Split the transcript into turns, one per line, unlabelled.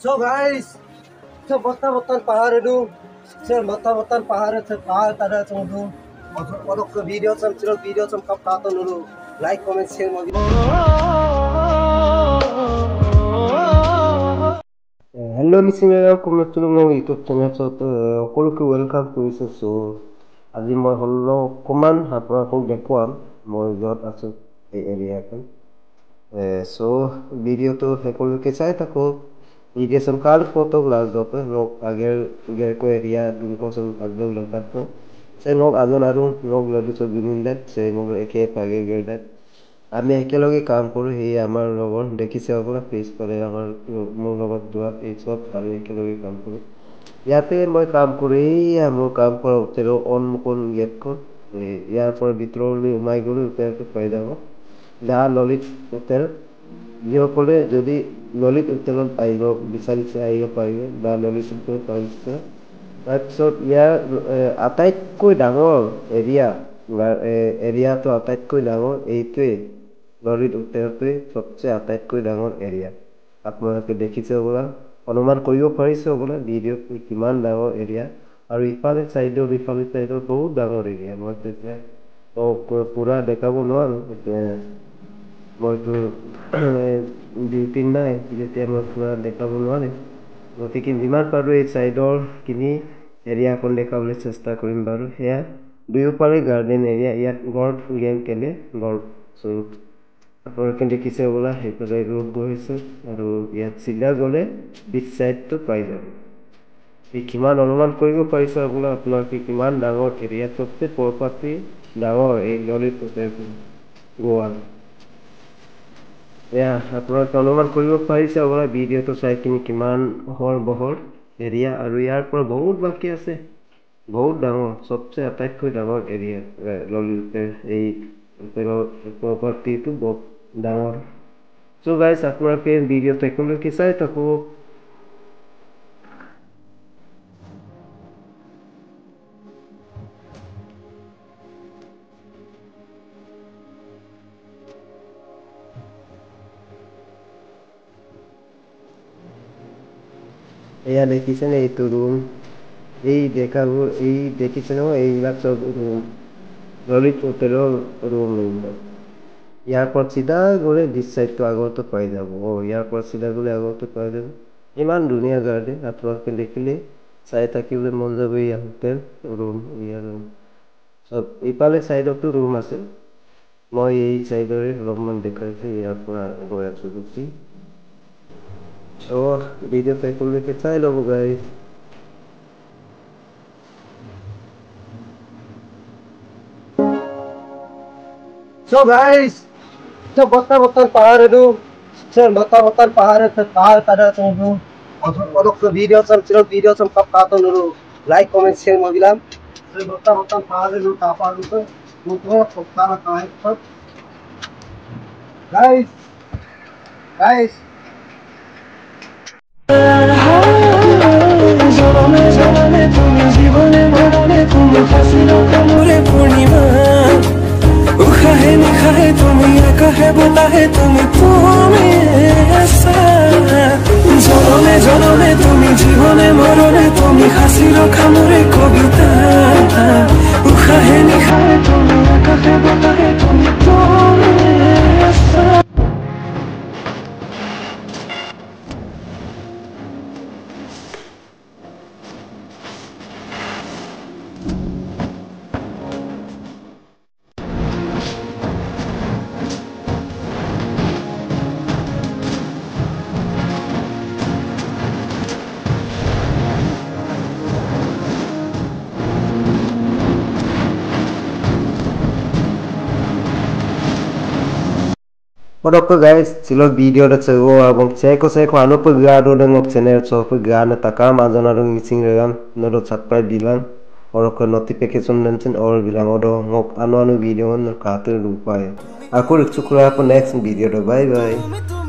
So guys, sa bata-batan pahar itu, sa bata-batan pahar sa pahar tada sungguh. Orang ke video sam kap kata dulu. Like, comment, share mo. Hello nisimera kuma tulungan YouTube channel so সকলোকে welcome কৰিছো so আজি মই হলো কমান আপোনাক দেখুৱাম মই যত আছো এই এৰিয়াখন so ভিডিওটো সকলোকে চাই থাকো irrigation card photo glass dope log ager ko area dun ko so agdo lokat to se log azon aru log ladu so binindat se log eke page gerdat আমি একেলগে কাম কৰো হে আমাৰ লগৰ দেখিছে আপোনাৰ ফেস কৰে আমাৰ মোৰ লগত দুৱা এই সব আমি একেলগে কাম কৰো ইয়াতে মই কাম কৰি আমাৰ কাম কৰা হোটেল অনমুকন গেট খন ইয়াৰ পৰা ভিতৰলৈ উমাই গলো উপায়টো পাই যাব দা ললিত হোটেল যিসকলে যদি ললিত হোটেলত আহিব বিচাৰিছে আহিব পাৰিব বা ললিত হোটেল পাৰিছে তাৰপিছত ইয়াৰ আটাইতকৈ ডাঙৰ এৰিয়াটো আটাইতকৈ ডাঙৰ এইটোৱে ললিত হোটেলটোৱে সবচে আটাইতকৈ ডাঙৰ এৰিয়া আপোনালোকে দেখিছে হ'বলা অনুমান কৰিব পাৰিছে হ'বলা ভিডিঅ'ত কিমান ডাঙৰ এৰিয়া আৰু ইফালে চাইডৰ বহুত ডাঙৰ এৰিয়া মই তেতিয়া পুৰা দেখাব নোৱাৰো মইতো ডিউটি নাই যেতিয়া মই পুৰা দেখাব নোৱাৰিম গতিকে যিমান পাৰো এই চাইডৰ কিনি এৰিয়াখন দেখাবলৈ চেষ্টা কৰিম বাৰু সেয়া দুয়োফালে গাৰ্ডেন এৰিয়া ইয়াত গড় গেম খেলে গড় স্বৰূপ আপোনালোকে দেখিছে হ'বলা সেইফালে ৰোড গৈছে আৰু ইয়াত চিধা গ'লে বিচ চাইডটো পাই যাব কিমান অনুমান কৰিব পাৰিছে আপোনালোকে কিমান ডাঙৰ এৰিয়া চবচে প্ৰপাৰ্টি ডাঙৰ এই ললিত হোটেল গোৱা আপোনালোকে অনুমান কৰিব পাৰিছে হ'বলা ভিডিঅ'টো চাই কিনি কিমান বহল এৰিয়া আৰু ইয়াৰ পৰা বহুত বাকী আছে বহুত ডাঙৰ সবচে আটাইতকৈ ডাঙৰ এৰিয়া ললিত এই প্ৰপাৰ্টিটো বহুত ডাঙৰ so guys আপোনালোকে ভিডিঅ'টো একেলগে চাই থাকক এয়া দেখিছেনে এইটো ৰুম এই দেখাবোৰ এই দেখিছেনে এইবিলাক চব ললিত হোটেলৰ ৰুম ইয়াৰ পৰা চিধা গ'লে দিছ চাইডটো আগতো পাই যাব ইয়াৰ পৰা চিধা গ'লে আগতো পাই যাব ইমান ধুনীয়া গাৰ্ডেন আপোনালোকে দেখিলে চাই থাকিবলৈ মন যাব এই হোটেল ৰুম ইয়াৰ ৰুম চব ইফালে চাইডতো ৰুম আছে মই এই চাইডৰে অলপমান দেখাইছো ইয়াৰ পৰা গৈ আছো গুচি video पे कुल के चाय लोग guys so guys so bata-batan pahar itu sir bata-batan pahar itu pahar tada tunggu orang ke video sam kap kata dulu like comment share mo bilang sir bata-batan pahar itu kapal itu untuk pokoknya kain सब guys জনমে তুমি জীবনে মরণে তুমি হাসি রক্ষা মোরে কবিতা উখাহে নিখাহে তুমি আকাশে বাতাহে তুমি Oke guys, silo video da tsago abang seko ano pagado ng channel so pagana takam azan arong missing regam nodo subscribe bilang oro ko notification nanchen or bilang odo ngok ano video on kater lupa ya aku rikchukura po next video do bye bye